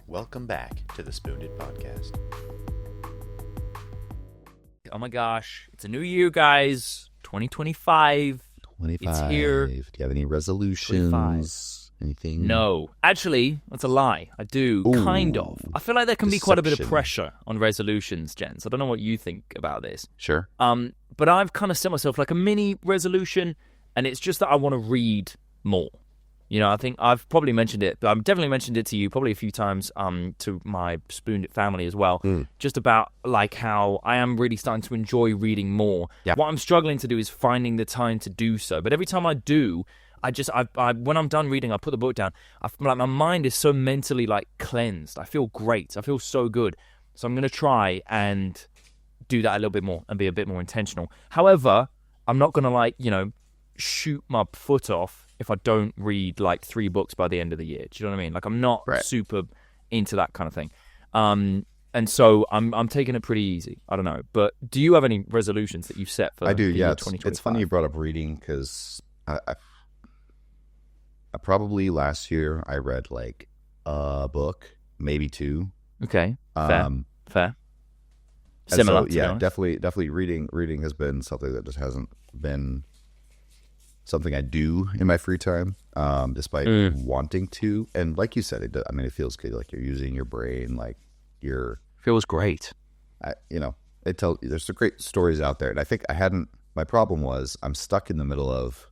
Welcome back to the SpewnedIt Podcast. Oh my gosh, it's a new year, guys. 2025. 25. It's here. Do you have any resolutions? 25. Anything? No. Actually, that's a lie. I do, kind of. I feel like there can be quite a bit of pressure on resolutions, Jens. I don't know what you think about this. Sure. But I've kind of set myself like a mini resolution, and it's just that I want to read more. You know, I think I've probably mentioned it, but I've definitely mentioned it to you probably a few times to my SpewnedIt family as well, just about like how I am really starting to enjoy reading more. Yeah. What I'm struggling to do is finding the time to do so. But every time I do, I when I'm done reading, I put the book down. Like my mind is so mentally like cleansed. I feel great. I feel so good. So I'm going to try and do that a little bit more and be a bit more intentional. However, I'm not going to like, you know, shoot my foot off if I don't read like 3 books by the end of the year. Do you know what I mean? Like I'm not super into that kind of thing. And so I'm taking it pretty easy. I don't know. But do you have any resolutions that you've set for I do, the yeah. year It's 2025? funny you brought up reading because I probably last year I read like a book, maybe 2. Okay. Fair. And Similar. So, to be yeah, honest. definitely reading has been something that just hasn't been something I do in my free time, despite wanting to. And like you said, it feels good. Like you're using your brain, like Feels great. there's some great stories out there. And I think my problem was I'm stuck in the middle of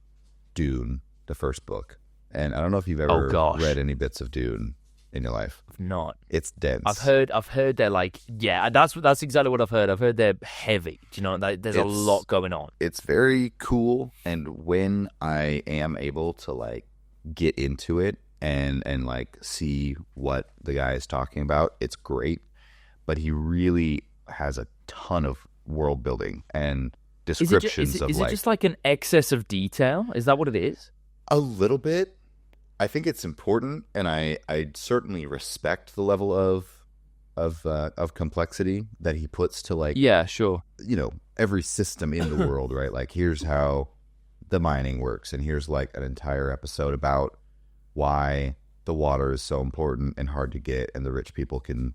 Dune, the first book. And I don't know if you've ever read any bits of Dune in your life. I've not. It's dense. I've heard they're like, yeah, that's exactly what I've heard. I've heard they're heavy. Do you know, there's a lot going on. It's very cool. And when I am able to like get into it and like see what the guy is talking about, it's great. But he really has a ton of world building and descriptions of is it just like an excess of detail? Is that what it is? A little bit. I think it's important, and I certainly respect the level of complexity that he puts to like every system in the world, right? Like here's how the mining works, and here's like an entire episode about why the water is so important and hard to get, and the rich people can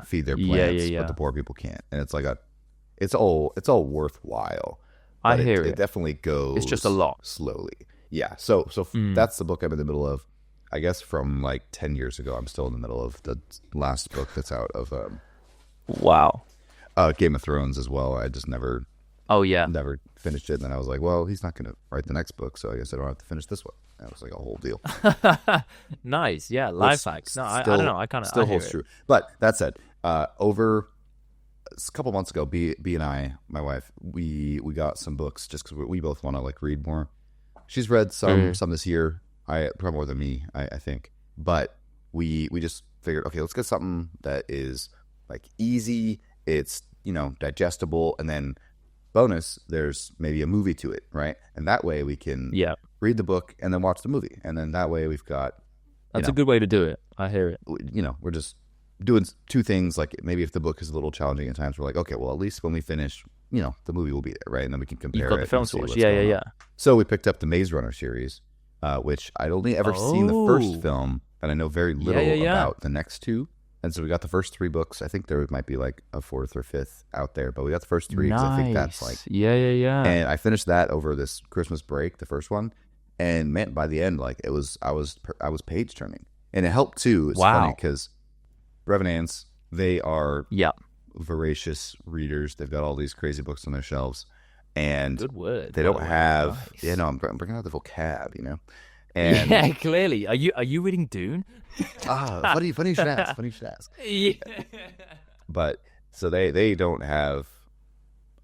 feed their plants, but the poor people can't. And it's like it's all worthwhile. I hear it. It definitely goes. It's just a lot slowly. Yeah. So that's the book I'm in the middle of. I guess from like 10 years ago, I'm still in the middle of the last book that's out of wow. Game of Thrones as well. I just never finished it. And then I was like, well, he's not going to write the next book, so I guess I don't have to finish this one. That was like a whole deal. Nice. Yeah, life hacks. No, I don't know. I kind of still holds true. But that said, over a couple months ago, B and I, my wife, we got some books just because we both want to like read more. She's read some this year. Probably more than me, I think. But we just figured, okay, let's get something that is like easy. It's digestible, and then bonus, there's maybe a movie to it, right? And that way we can read the book and then watch the movie, and then that way we've got. That's a good way to do it. I hear it. We're just doing 2 things. Like maybe if the book is a little challenging at times, we're like, okay, well at least when we finish, the movie will be there, right? And then we can compare. You've got it the film and see to watch. what's Yeah. going on. So we picked up the Maze Runner series. Which I'd only ever seen the first film, and I know very little about the next 2. And so we got the first 3 books. I think there might be like a 4th or 5th out there, but we got the first 3 because I think that's like yeah. And I finished that over this Christmas break, the first one, and man, by the end, like I was page turning, and it helped too. It's funny because Revenants, they are voracious readers. They've got all these crazy books on their shelves. And good word. They don't have, nice. I'm bringing out the vocab, And yeah, clearly. Are you reading Dune? Funny you should ask. Funny you should ask. Yeah. But so they don't have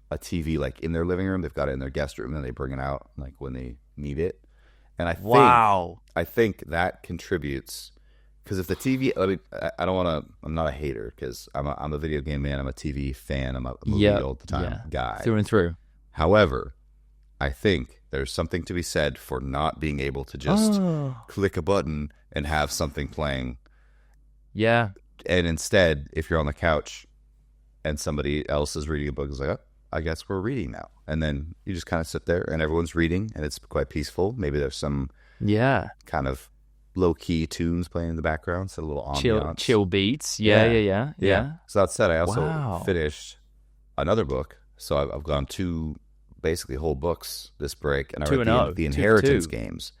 a TV like in their living room. They've got it in their guest room, and then they bring it out like when they need it. And I think that contributes because if the TV, I don't want to. I'm not a hater because I'm a video game man. I'm a TV fan. I'm a movie all the time guy through and through. However, I think there's something to be said for not being able to just click a button and have something playing. Yeah. And instead, if you're on the couch and somebody else is reading a book, it's like, oh, I guess we're reading now. And then you just kind of sit there and everyone's reading and it's quite peaceful. Maybe there's some kind of low key tunes playing in the background, so a little ambiance, chill beats. Yeah. So that said, I also Wow. finished another book. So I've gone two basically whole books this break, and I read 2-0. the 2 for Inheritance 2. Games,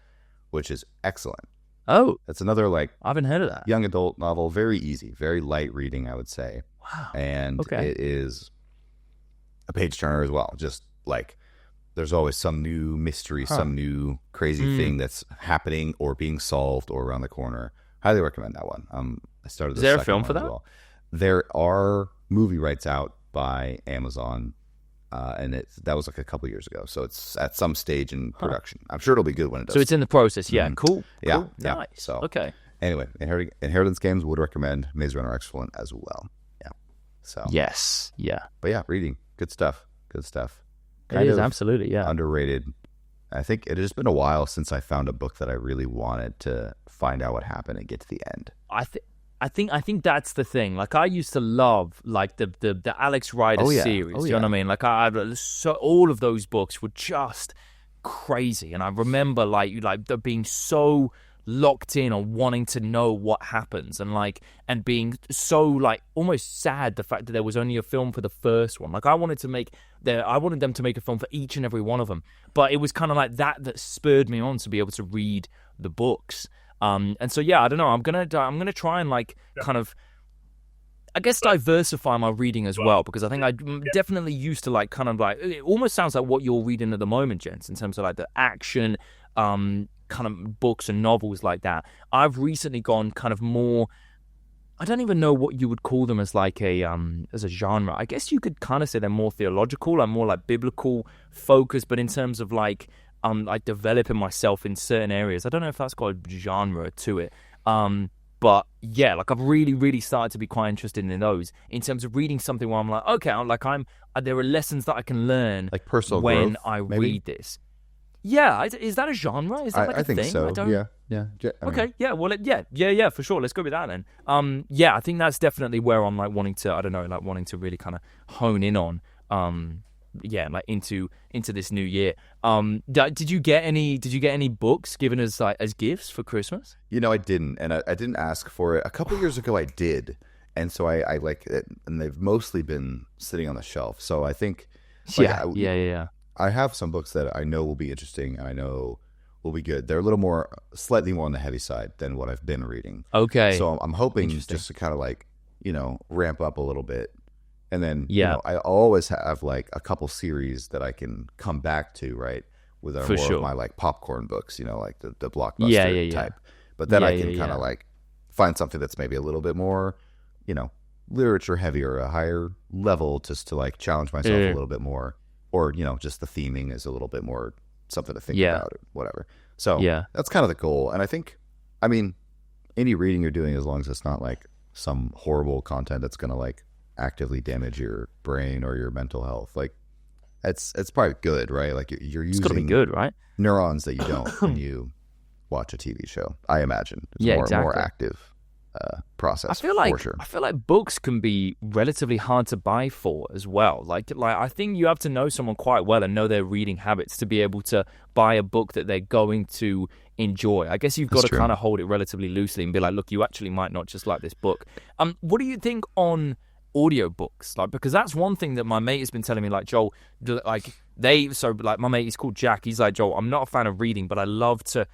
which is excellent. Oh, It's another like I haven't heard of that. young adult novel, very easy, very light reading, I would say. Wow. And Okay. it is a page turner as well. Just like there's always some new mystery, some new crazy thing that's happening or being solved or around the corner. Highly recommend that one. I started. Is the there a second film one for as that? well. There are movie rights out by Amazon, and that was like a couple years ago. So it's at some stage in production. I'm sure it'll be good when it does. So it's in the process. Yeah. Cool. Yeah, Cool. yeah. Nice. So- Okay. Anyway, Inheritance Games would recommend. Maze Runner excellent as well. Yeah. So Yes. Yeah. but yeah, reading good stuff. Good stuff. It is absolutely. Yeah. Underrated. I think it has been a while since I found a book that I really wanted to find out what happened and get to the end. I think that's the thing. Like I used to love like the Alex Rider series. Oh, You know what I mean? Like so all of those books were just crazy, and I remember like being so locked in on wanting to know what happens, and being so like almost sad the fact that there was only a film for the first one. Like I wanted them to make a film for each and every one of them, but it was kind of like that spurred me on to be able to read the books. And so yeah, I don't know. I'm gonna try and like kind of, I guess, diversify my reading as well, because I think I definitely used to like kind of like, it almost sounds like what you're reading at the moment, Jens, in terms of like the action kind of books and novels like that. I've recently gone kind of more, I don't even know what you would call them as like as a genre. I guess you could kind of say they're more theological and more like biblical focused, but in terms of like developing myself in certain areas. I don't know if that's got a genre to it. But yeah, like I've really, really started to be quite interested in those in terms of reading something where I'm like, okay, there are lessons that I can learn Like personal when growth, I maybe? read this. Yeah, is that a genre? Is that like I a think thing? so. I don't... Yeah. I mean, Okay, yeah, well, yeah, for sure. Let's go with that then. Yeah, I think that's definitely where I'm like wanting to really kind of hone in on. Yeah, like into this new year. Did you get any books given as gifts for Christmas? I didn't, and I didn't ask for it. A couple years ago, I did, and so I like it, and they've mostly been sitting on the shelf. So I think, like, Yeah. I have some books that I know will be interesting and I know will be good. They're slightly more on the heavy side than what I've been reading. Okay. So I'm hoping just to kind of like, ramp up a little bit. And then, Yeah. I always have like a couple series that I can come back to, right? With For more sure. of my like popcorn books, like the blockbuster Yeah. type. But then I can Yeah. kind of like find something that's maybe a little bit more, literature heavy or a higher level, just to like challenge myself a little bit more. Or, just the theming is a little bit more something to think about or whatever. So that's kind of the goal. And I think, any reading you're doing, as long as it's not like some horrible content that's going to like actively damage your brain or your mental health, like it's probably good, right? Like you're using It's got to be good, right? neurons that you don't when you watch a TV show. I imagine it's more exactly. active process. I feel like for sure. books can be relatively hard to buy for as well. Like I think you have to know someone quite well and know their reading habits to be able to buy a book that they're going to enjoy. I guess you've got to kind of hold it relatively loosely and be like, look, you actually might not just like this book. What do you think on audiobooks? Like, because that's one thing that my mate has been telling me, like, Joel, my mate is called Jack. He's like, Joel, I'm not a fan of reading, but I love to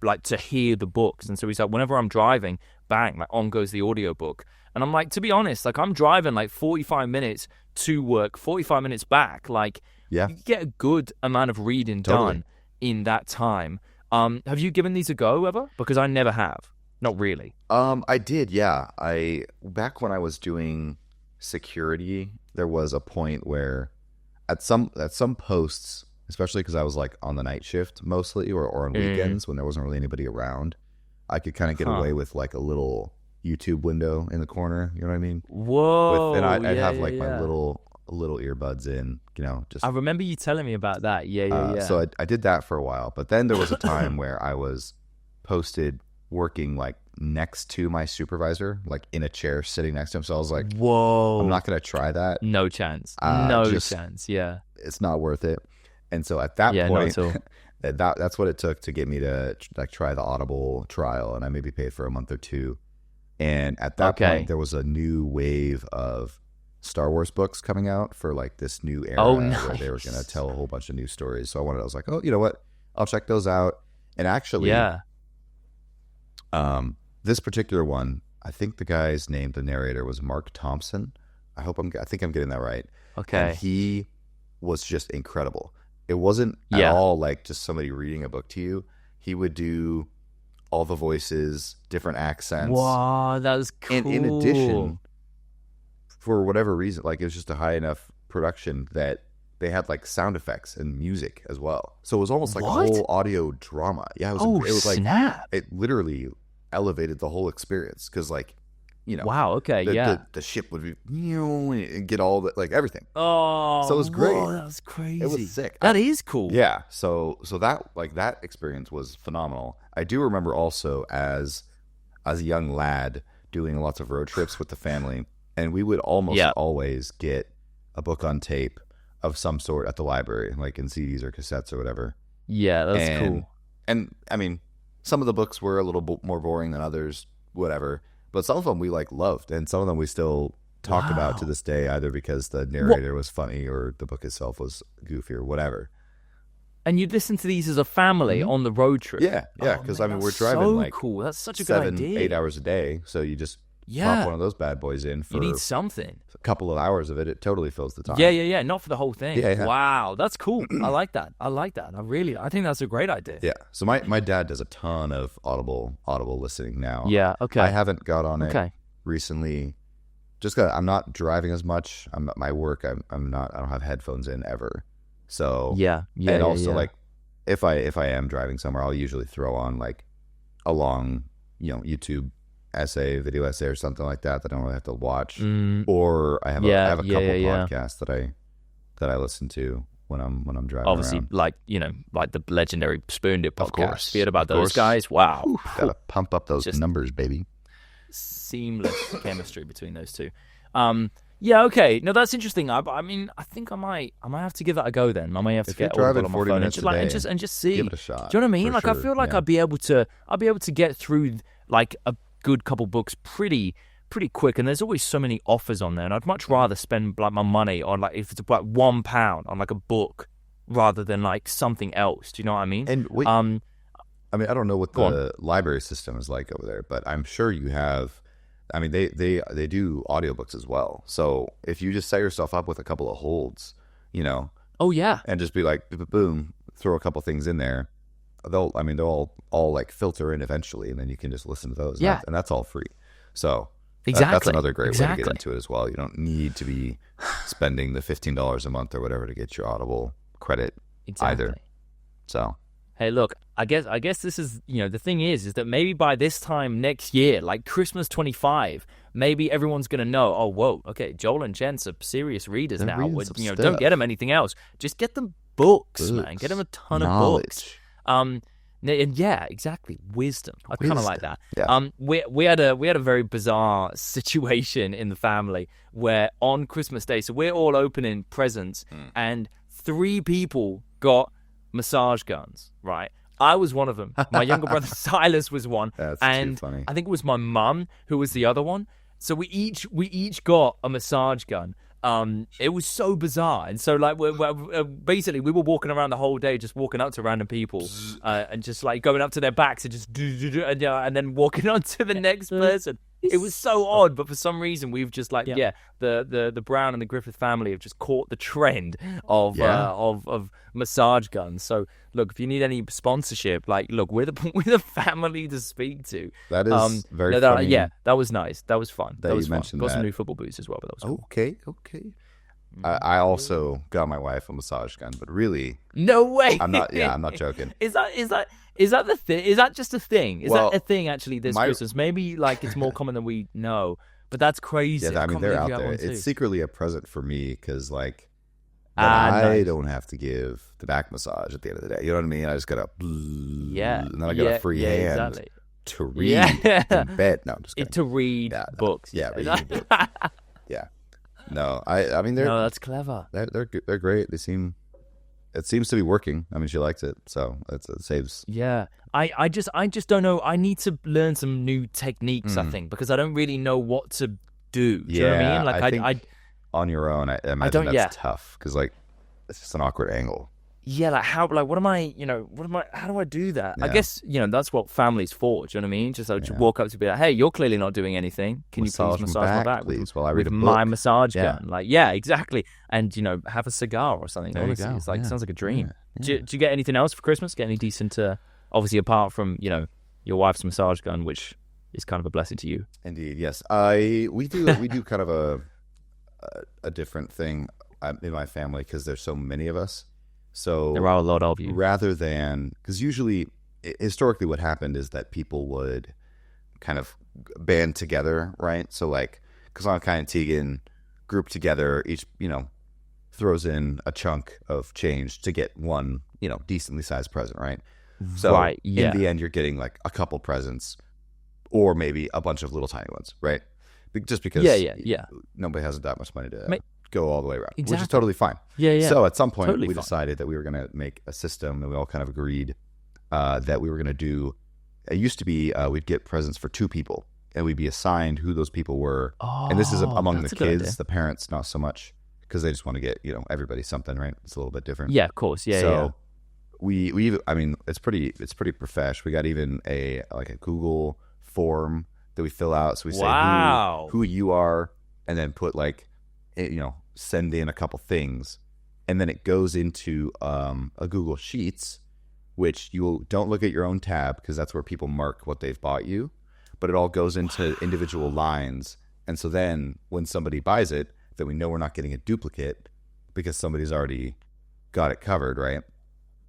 like to hear the books. And so he's like, whenever I'm driving, bang, like on goes the audiobook. And I'm like, to be honest, like I'm driving like 45 minutes to work, 45 minutes back. Like, you get a good amount of reading done in that time. Have you given these a go ever? Because I never have. Not really. I did, yeah. Back when I was doing security, there was a point where at some posts, especially because I was like on the night shift mostly, or on weekends when there wasn't really anybody around, I could kind of get away with like a little YouTube window in the corner. You know what I mean? Whoa! And I'd have like my little earbuds in, just. I remember you telling me about that. Yeah. So I did that for a while, but then there was a time where I was posted working like next to my supervisor, like in a chair sitting next to him. So I was like, whoa, I'm not going to try that. No chance. Chance. Yeah. It's not worth it. And so at that not point, at all. That's what it took to get me to like try the Audible trial, and I maybe paid for a month or two. And at that point, there was a new wave of Star Wars books coming out for like this new era where they were going to tell a whole bunch of new stories. So I was like, oh, you know what? I'll check those out. And actually, this particular one, I think the guy's name, the narrator, was Mark Thompson. I think I'm getting that right. Okay. And he was just incredible. It wasn't at all like just somebody reading a book to you. He would do all the voices, different accents. Wow, that was cool. And in addition, for whatever reason, like it was just a high enough production that they had like sound effects and music as well. So it was almost like a whole audio drama. Yeah, it was like snap. It literally elevated the whole experience because like, you know, wow, okay, the ship would be and get all the like everything. Oh, so it was great. Whoa, that was crazy. It was sick. That is cool. Yeah. So that like that experience was phenomenal. I do remember also as a young lad doing lots of road trips with the family, and we would almost always get a book on tape of some sort at the library, like in CDs or cassettes or whatever. Yeah, that's cool. And I mean, some of the books were a little more boring than others, whatever. But some of them we like loved, and some of them we still talk about to this day, either because the narrator was funny or the book itself was goofy or whatever. And you'd listen to these as a family on the road trip. Yeah, because I mean we're driving like cool. That's such a good idea. 7-8 hours a day, so you just pop one of those bad boys in for you need something. A couple of hours of it. It totally fills the time. Yeah. Not for the whole thing. Yeah. Wow, that's cool. I like that. I think that's a great idea. Yeah. So my dad does a ton of audible listening now. Yeah. Okay. I haven't got on it recently. Just 'cause I'm not driving as much. I'm at my work. I'm not. I don't have headphones in ever. So and also like if I am driving somewhere, I'll usually throw on like a long YouTube video essay or something like that I don't really have to watch. Or I have a couple podcasts that I listen to when I'm driving. Obviously, around. like the legendary SpewnedIt Podcast. Of course, heard about those guys? Wow, gotta pump up those numbers, baby. Seamless chemistry between those two. Yeah, okay. No, that's interesting. I mean, I think I might have to give that a go then. I may have to get Audible on my phone and just see. Give it a shot. Do you know what I mean? Like, sure. I feel like I'll be able to get through like a good couple books pretty quick. And there's always so many offers on there, and I'd much rather spend like my money on like if it's about £1 on like a book rather than like something else. Do you know what I mean? And wait, I mean, I don't know what the library system is like over there, but I'm sure you have. I mean, they do audiobooks as well. So if you just set yourself up with a couple of holds, oh yeah, and just be like, boom, throw a couple things in there, they'll all like filter in eventually, and then you can just listen to those. Yeah, and that's all free. So exactly, that's another great way to get into it as well. You don't need to be spending the $15 a month or whatever to get your Audible credit either. So. Hey, look, I guess this is, the thing is that maybe by this time next year, like Christmas 25, maybe everyone's going to know, oh, whoa, okay, Joel and Jensen are serious readers now. Don't get them anything else. Just get them books, man. Get them a ton of books. And yeah, exactly. Wisdom. I kind of like that. Yeah. We had a very bizarre situation in the family where on Christmas Day, so we're all opening presents, and 3 people got massage guns, right? I was one of them. My younger brother Silas was one. That's and too funny. I think it was my mum who was the other one. So we each got a massage gun. It was so bizarre, and so like basically we were walking around the whole day, just walking up to random people and just like going up to their backs and just and then walking on to the next person. It was so odd, but for some reason we've just like the Brown and the Griffith family have just caught the trend of massage guns. So look, if you need any sponsorship, like look, we're the family to speak to. That is very funny. Yeah, that was nice. That was fun. That was fun. Got some new football boots as well, but that was cool. Okay. I also got my wife a massage gun, but really, no way. I'm not joking. Is that the thing? Is that just a thing? Is that a thing actually this Christmas? Maybe like it's more common than we know, but that's crazy. Yeah, I mean they're out there. It's secretly a present for me because like I don't have to give the back massage at the end of the day. You know what I mean? I just gotta and then I got a free hand to read in bed. No, I'm just kidding. To read books. Yeah, reading books. Yeah. No, I mean they're that's clever. They're great. They seem it seems to be working. I mean, she likes it, so it saves. Yeah, I just don't know. I need to learn some new techniques. I think because I don't really know what to do. Do you know what I mean? Like I think on your own, I imagine that's tough because like it's just an awkward angle. Yeah, like how, like what am I? How do I do that? I guess that's what family's for. Do you know what I mean? Just walk up to be like, hey, you're clearly not doing anything. Can you please massage my back, please, while I read a book? My massage gun? Like, yeah, exactly. And have a cigar or something. Honestly, it's like sounds like a dream. Yeah. Do you get anything else for Christmas? Get any decent? Obviously, apart from your wife's massage gun, which is kind of a blessing to you. Indeed, yes. We do kind of a different thing in my family because there's so many of us. So there are a lot of you. Rather than, because usually, historically, what happened is that people would kind of band together, right? So like, Kazankai and Tegan group together, each throws in a chunk of change to get one decently sized present, right? So in the end, you're getting like a couple presents, or maybe a bunch of little tiny ones, right? Just because nobody has that much money to go all the way around, which is totally fine. Yeah. So at some point, we decided that we were going to make a system, and we all kind of agreed that we were going to do. It used to be we'd get presents for 2 people, and we'd be assigned who those people were. Oh, and this is among the kids, the parents not so much, because they just want to get everybody something, right? It's a little bit different. Yeah, of course. Yeah. So we I mean, it's pretty profesh. We got even a Google form that we fill out. So we say who you are, and then put send in a couple things, and then it goes into a Google Sheets, which you don't look at your own tab because that's where people mark what they've bought you, but it all goes into individual lines. And so then when somebody buys it, then we know we're not getting a duplicate because somebody's already got it covered, right?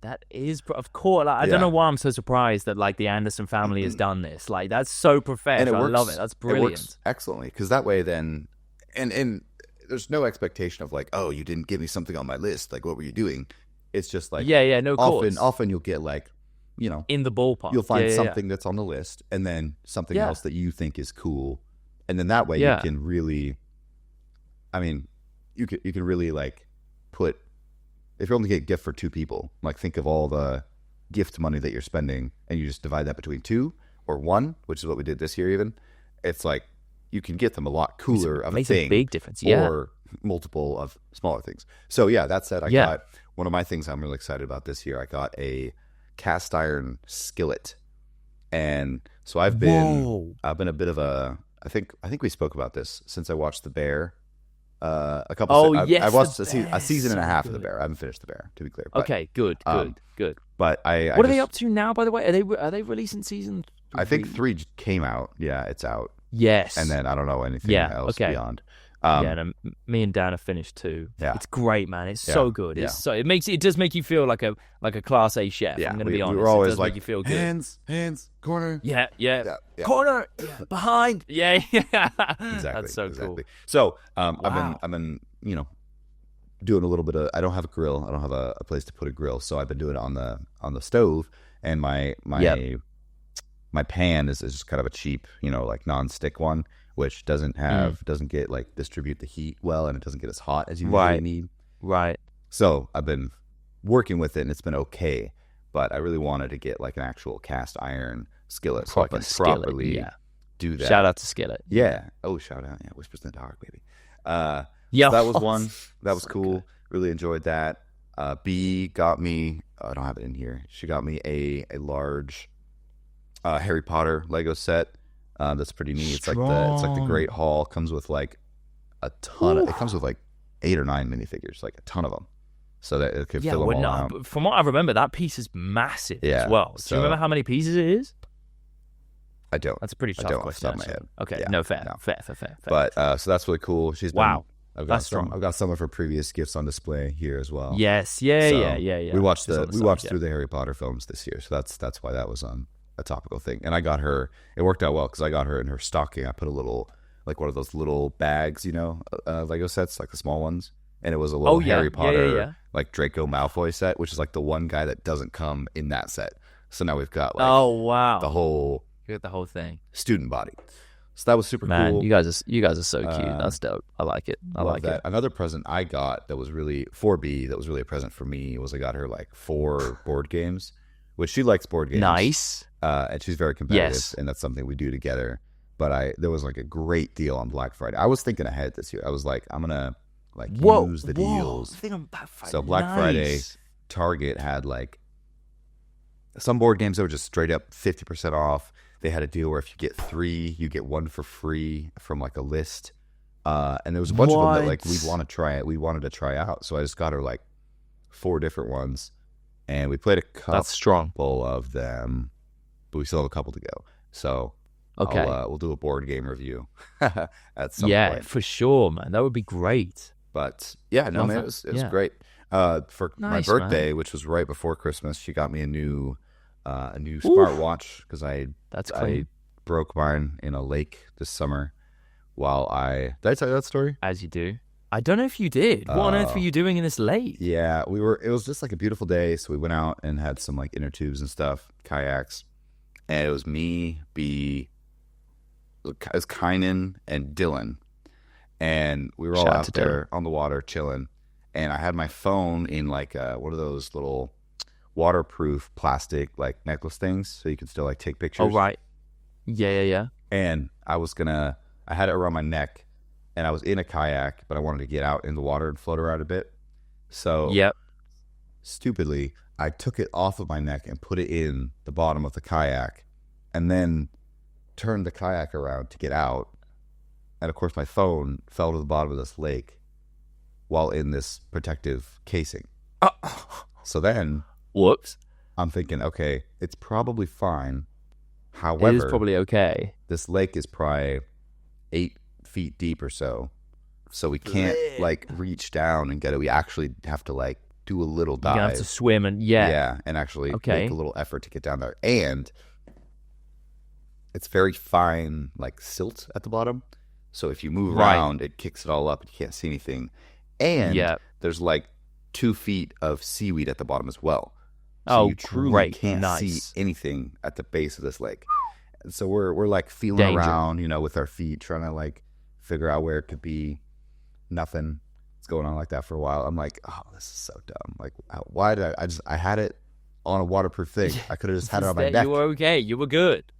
That is, of course. Like, I don't know why I'm so surprised that the Anderson family has done this. Like, that's so professional. I love it. That's brilliant. It works excellently because that way then, and there's no expectation of oh, you didn't give me something on my list. Like, what were you doing? It's just no, often you'll get in the ballpark. You'll find something that's on the list, and then something else that you think is cool, and then that way you can really, you can really put. If you only get a gift for 2 people, think of all the gift money that you're spending, and you just divide that between 2 or 1, which is what we did this year. Even it's you can get them a lot cooler of a thing, a big difference, or multiple of smaller things. So that said, I got one of my things I'm really excited about this year. I got a cast iron skillet, and so I've been a bit of a. I think we spoke about this since I watched The Bear. A couple. I watched a season and a half of The Bear. I haven't finished The Bear, to be clear. But, okay, good. But what are they up to now? By the way, are they releasing season 3? I think 3 came out. Yeah, it's out. Yes. And then I don't know anything else beyond. Me and Dan have finished 2. Yeah. It's great, man. It's so good. It's so it does make you feel like a class A chef. I'm going to be honest. We were always it does make you feel good. Hands, corner. Yeah. Corner, behind. Yeah. Exactly. That's so cool. So I've been doing a little bit of. I don't have a grill. I don't have a place to put a grill, so I've been doing it on the stove, and my pan is just kind of a cheap, non-stick one, which doesn't get distribute the heat well, and it doesn't get as hot as you usually need. Right. So I've been working with it, and it's been okay, but I really wanted to get an actual cast iron skillet so I can properly do that. Shout out to Skillet. Yeah. Oh, shout out. Yeah, Whispers in the Dark, baby. So that was one. That was cool. Good. Really enjoyed that. B got me. I don't have it in here. She got me a large Harry Potter Lego set. That's pretty neat. It's like the Great Hall. Comes with a ton. It comes with 8 or 9 minifigures, a ton of them, so that it could fill them all out. From what I remember, that piece is massive as well. Do you remember how many pieces it is? I don't. That's a pretty tough question. Off the top of my head. Okay, fair. But so that's really cool. She's been, that's strong. I've got some of her previous gifts on display here as well. Yes, yeah. We watched through the Harry Potter films this year, so that's why that was a topical thing. And I got her. It worked out well because I got her in her stocking. I put a little one of those little bags, Lego sets, the small ones, and it was a little Harry Potter Draco Malfoy set, which is the one guy that doesn't come in that set. So now we've got the whole the whole thing student body. So that was super Man, cool. you guys are so cute. That's dope. I like it. I like it. Another present I got that was really for B, that was really a present for me, was I got her like 4 board games, which she likes board games. Nice. And she's very competitive, Yes. and that's something we do together. But there was like a great deal on Black Friday. I was thinking ahead this year. I was like, I'm gonna like use the deals. I think on Black Friday. So Black Friday, Target had like some board games that were just straight up 50% off. They had a deal where if you get 3, you get 1 for free from like a list. And there was a bunch of them that like we wanted to try out. So I just got her like 4 different ones, and we played a couple That's strong. of them, but we still have a couple to go. So Okay. we'll do a board game review at some Yeah, point. for sure, man. That would be great. But yeah, no, man, it was great. For my Nice, birthday, which was right before Christmas, she got me a new smartwatch because I broke mine in a lake this summer. Did I tell you that story? As you do. I don't know if you did. What on earth were you doing in this lake? Yeah, it was just like a beautiful day, so we went out and had some like inner tubes and stuff, kayaks, and it was me, it was Kynan and Dylan, and we were all out there on the water chilling, and I had my phone in like one of those little waterproof plastic like necklace things, so you can still like take pictures. Oh, right. Yeah. And I had it around my neck, and I was in a kayak, but I wanted to get out in the water and float around a bit. So stupidly, I took it off of my neck and put it in the bottom of the kayak, and then turned the kayak around to get out. And of course, my phone fell to the bottom of this lake while in this protective casing. So then, whoops. I'm thinking, okay, it's probably fine. However, It is probably okay. this lake is probably 8 feet deep or so we can't like reach down and get it. We actually have to like do a little dive. You have to swim and and actually make a little effort to get down there. And it's very fine like silt at the bottom, so if you move around, it kicks it all up and you can't see anything. And there's like 2 feet of seaweed at the bottom as well. So you truly can't see anything at the base of this lake. And so we're like feeling around, with our feet, trying to like figure out where it could be. Nothing. It's going on like that for a while. I'm like, oh, this is so dumb. Like, why did I had it on a waterproof thing. I could have just had it on my neck. You were okay. You were good.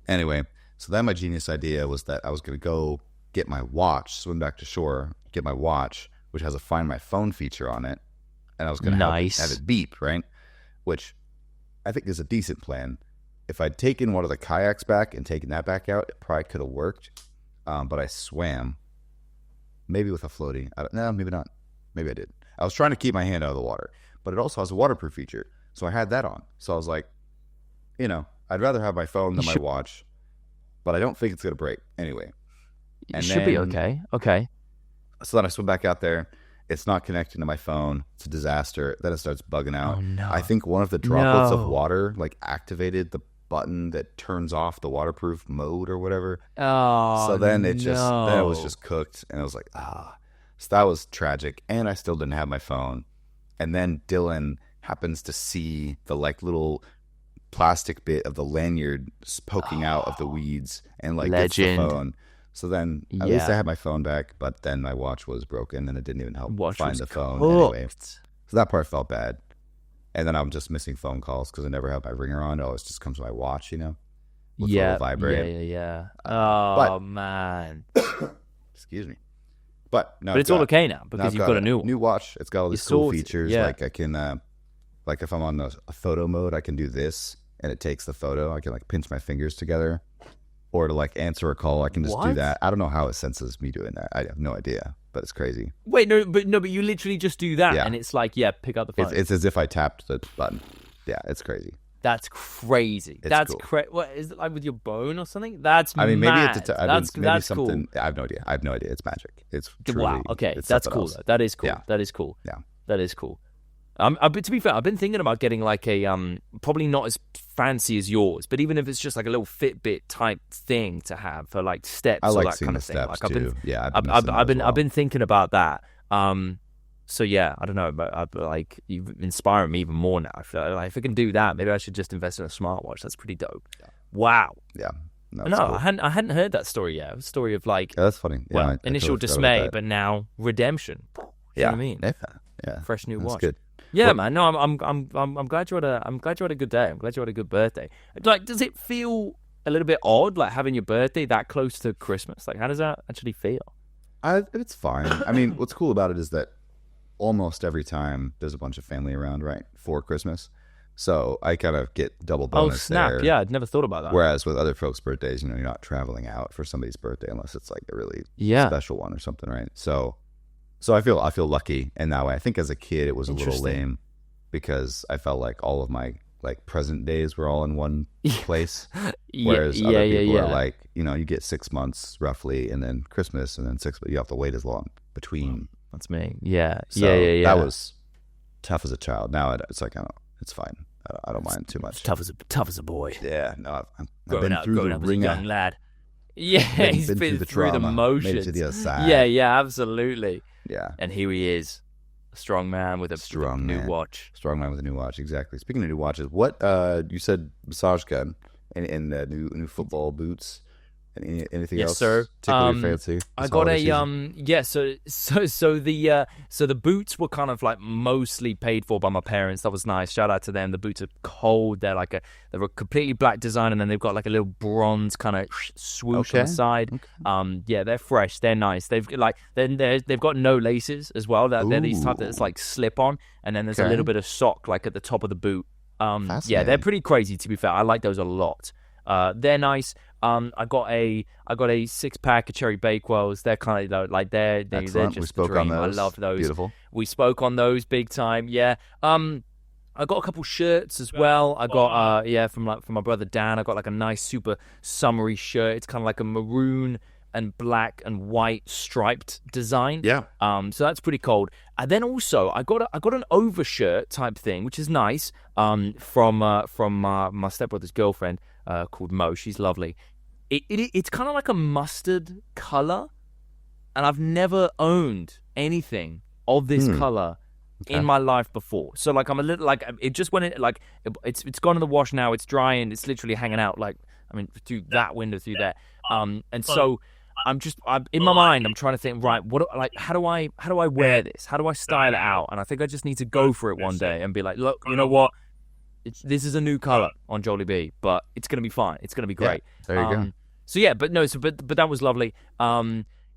Anyway, so then my genius idea was that I was going to go get my watch, swim back to shore, get my watch, which has a Find My Phone feature on it. And I was going to have it beep, right? Which I think is a decent plan. If I'd taken one of the kayaks back and taken that back out, it probably could have worked. But I swam, maybe with a floaty. No, maybe not. Maybe I did. I was trying to keep my hand out of the water. But it also has a waterproof feature. So I had that on. So I was like, I'd rather have my phone than my watch. But I don't think it's going to break. Anyway. It should be okay. Okay. So then I swim back out there. It's not connecting to my phone. It's a disaster. Then it starts bugging out. Oh, no. I think one of the droplets of water activated the button that turns off the waterproof mode or whatever. Oh, so then it was just cooked, and I was like, So that was tragic, and I still didn't have my phone. And then Dylan happens to see the little plastic bit of the lanyard poking out of the weeds and gets the phone. So then at least I had my phone back, but then my watch was broken and it didn't even help find the phone anyway. So that part felt bad. And then I'm just missing phone calls because I never have my ringer on. It always just comes to my watch, with a little vibrate. Yeah. Man. Excuse me. But it's all okay now because you've got a new one. New watch. It's got all these cool features. Yeah. Like I can, if I'm on a photo mode, I can do this and it takes the photo. I can pinch my fingers together. Or to answer a call, I can just do that. I don't know how it senses me doing that. I have no idea, but it's crazy. But you literally just do that, and it's pick up the phone. It's as if I tapped the button. Yeah, it's crazy. That's crazy. That's crazy. What is it with your bone or something? That's maybe mad. That's something. Cool. I have no idea. It's magic. It's truly, wow. Okay, that's cool. That is cool. Yeah. That is cool. Yeah, that is cool. To be fair, I've been thinking about getting a probably not as fancy as yours, but even if it's just a little Fitbit type thing to have for steps I or like that seeing kind of the thing. steps too. I've been thinking about that. So yeah, I don't know, but you've inspired me even more now. I feel if I can do that, maybe I should just invest in a smartwatch. That's pretty dope. Yeah. Wow. Yeah. That's No, cool. I hadn't heard that story yet. A story of like, Yeah, that's funny. Yeah, well, I initial totally forgot about dismay, that. but now redemption. You know what I mean? Yeah. Fresh new That's watch. good. Yeah, Well- man. No, I'm glad you had a good day. I'm glad you had a good birthday. Like, does it feel a little bit odd, like having your birthday that close to Christmas? Like, how does that actually feel? It's fine. I mean, what's cool about it is that almost every time there's a bunch of family around, right, for Christmas. So I kind of get double bonus snap! there. Yeah, I'd never thought about that. Whereas with other folks' birthdays, you're not traveling out for somebody's birthday unless it's like a really special one or something, right? So I feel lucky in that way. I think as a kid it was a little lame because I felt like all of my like present days were all in one place. Whereas other people are like, you get 6 months roughly, and then Christmas, and then but you have to wait as long between. That's me. Yeah. So that was tough as a child. Now it's like, it's fine. I don't mind too much. Tough as a boy. Yeah, no, I've Growing been up, through growing the up as a ringer. young lad. Yeah, he's been through the trauma, motions. made it to the other side. Yeah, absolutely. Yeah. And here he is, a strong man with a new watch. Strong man with a new watch, exactly. Speaking of new watches, what you said massage gun and the new football boots. Anything else? Yes, sir. Particularly fancy. I got So the boots were kind of like mostly paid for by my parents. That was nice. Shout out to them. The boots are cold. They're they're a completely black design, and then they've got like a little bronze kind of swoosh on the side. Okay. Yeah, they're fresh. They're nice. They've they've got no laces as well. They're these type that's like slip on, and then there's a little bit of sock like at the top of the boot. Yeah, they're pretty crazy, to be fair. I like those a lot. They're nice. I got a 6-pack of Cherry Bakewells. They're kind of like they're just we spoke a dream. on those. I love those. Beautiful. We spoke on those big time. Yeah. I got a couple shirts as well. I got from my brother Dan. I got like a nice super summery shirt. It's kind of like a maroon and black and white striped design. Yeah. So that's pretty cold. And then also I got an overshirt type thing, which is nice. From my stepbrother's girlfriend, called Mo. She's lovely. It's kind of like a mustard color, and I've never owned anything of this color in my life before. So like I'm a little like it just went in like it's gone in the wash now. It's dry and it's literally hanging out like through that window through there. And so I'm in my mind I'm trying to think, right, how do I wear this? How do I style it out? And I think I just need to go for it one day and be like, look, you know what? This is a new color on Jolie B, but it's gonna be fine. It's gonna be great. Yeah, there you go. So yeah, but that was lovely.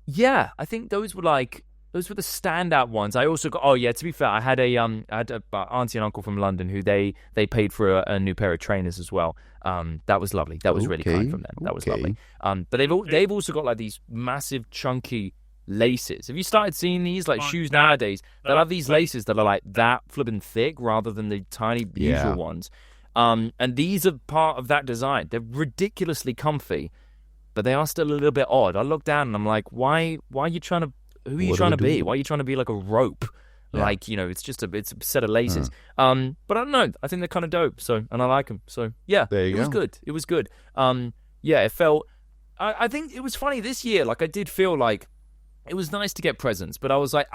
Yeah, I think those were the standout ones. I also got. Oh yeah, to be fair, I had a auntie and uncle from London who they paid for a new pair of trainers as well. That was lovely. That was really kind from them. That was lovely. But they've also got like these massive chunky laces. Have you started seeing these like shoes nowadays that have these laces that are like that flipping thick rather than the tiny usual ones? And these are part of that design. They're ridiculously comfy, but they are still a little bit odd. I look down and I'm like, why are you trying to? Who are you trying to be? Why are you trying to be like a rope? Yeah. Like, it's just it's a set of laces. But I don't know. I think they're kind of dope. So, and I like them. So yeah, it was good. It was good. Yeah, it felt. I think it was funny this year. Like I did feel like. It was nice to get presents, but I was like,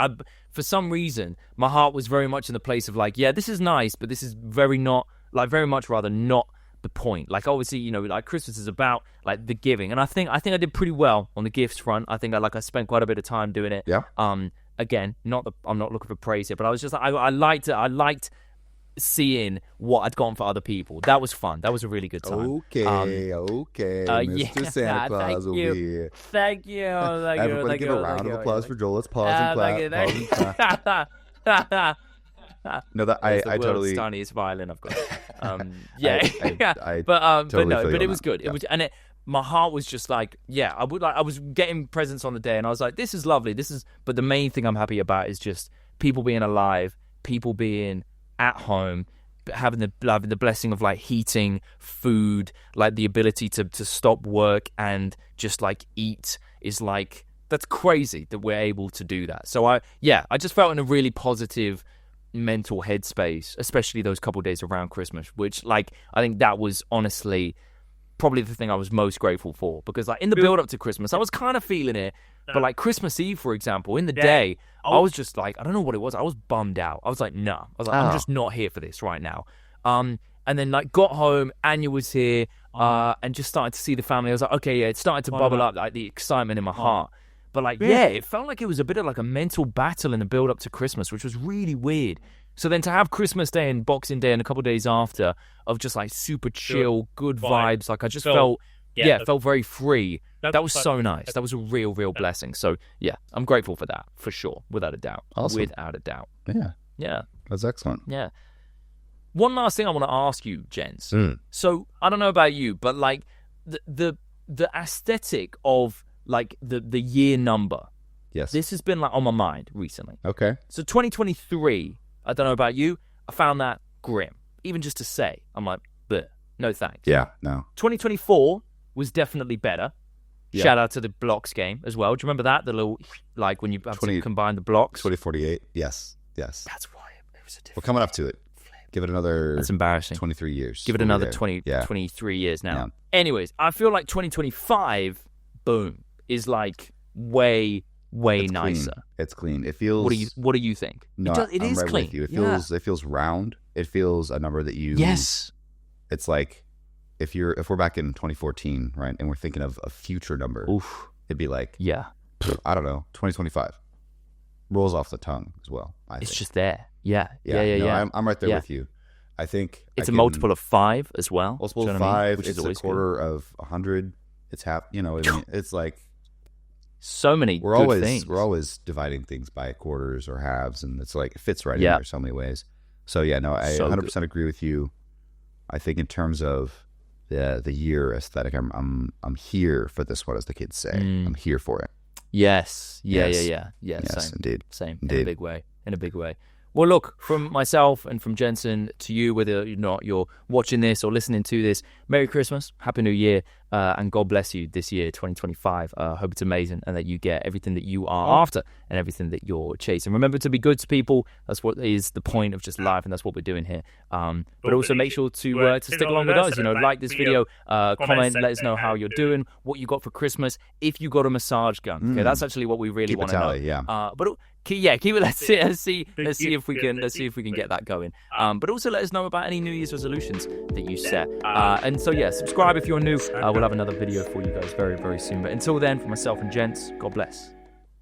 for some reason, my heart was very much in the place of like, yeah, this is nice, but this is very much rather not the point. Like, obviously, like Christmas is about like the giving, and I think I did pretty well on the gifts front. I think I spent quite a bit of time doing it. Yeah. Again, I'm not looking for praise here, but I was just like, I liked seeing what I'd gotten for other people. That was fun. That was a really good time. Okay, Mr. Santa Claus over here. Thank you. Everybody give a round of applause for Joel. Let's pause and clap. No, that I totally tiniest violin I've got. I but totally it was good. It was, and my heart was just like, I was getting presents on the day, and I was like, this is lovely. But the main thing I'm happy about is just people being alive, people being at home, having the blessing of like heating, food, like the ability to stop work and just like eat is like, that's crazy that we're able to do that. So I just felt in a really positive mental headspace, especially those couple days around Christmas, which like I think that was honestly probably the thing I was most grateful for, because like in the build up to Christmas I was kind of feeling it, but like Christmas Eve, for example, in the day I was just like, I don't know what it was, I was bummed out. I was like, no, I was like, I'm just not here for this right now. And then like got home, Anya was here, and just started to see the family. I was like, okay, yeah, it started to bubble up, like the excitement in my heart. But like, yeah, it felt like it was a bit of like a mental battle in the build up to Christmas, which was really weird. So then to have Christmas Day and Boxing Day and a couple of days after of just like super chill, good vibes, like I just felt very free. That was so nice. That was a real blessing. So yeah, I'm grateful for that, for sure, without a doubt. Awesome. Without a doubt. Yeah. That's excellent. Yeah. One last thing I want to ask you, gents. So I don't know about you, but like the aesthetic of like the year number. Yes. This has been like on my mind recently. Okay. So 2023, I don't know about you, I found that grim. Even just to say, I'm like, bleh, no thanks. Yeah, no. 2024 was definitely better. Yeah. Shout out to the blocks game as well. Do you remember that? The little, like when you have to combine the blocks? 2048. Yes. That's why it was a different. We're coming up to it. Give it another. That's embarrassing. 23 years. Give it another 23 years now. Yeah. Anyways, I feel like 2025, boom, is like way nicer. Clean. It's clean. It feels. What do you think? No, it is right clean. With you. It feels round. It feels a number that you. Yes. It's like if we're back in 2014, right, and we're thinking of a future number, it'd be like I don't know, 2025. Rolls off the tongue as well. It's just there. Yeah. I'm right there with you. I think it's a multiple of 5 as well. Multiple of 5, which is a quarter of 100. It's half. You know, it's like so many. Good things. We're always dividing things by quarters or halves, and it's like it fits right in there so many ways. So yeah, no, I 100% agree with you. I think in terms of the year aesthetic, I'm here for this one, as the kids say. I'm here for it. Yes. Yeah. Yes, same. Indeed. Same. Indeed. In a big way. Well, look, from myself and from Jensen to you, whether or not you're watching this or listening to this, Merry Christmas, Happy New Year, and God bless you this year, 2025. Hope it's amazing and that you get everything that you are after and everything that you're chasing. Remember to be good to people. That's what is the point of just life, and that's what we're doing here. But also make sure to stick along with us. You know, like this video, comment, let us know how you're doing, what you got for Christmas, if you got a massage gun. Okay, that's actually what we really want to know. Yeah. Keep it. Let's see if we can get that going. But also let us know about any New Year's resolutions that you set. And so subscribe if you're new. We'll have another video for you guys very, very soon. But until then, for myself and gents, God bless.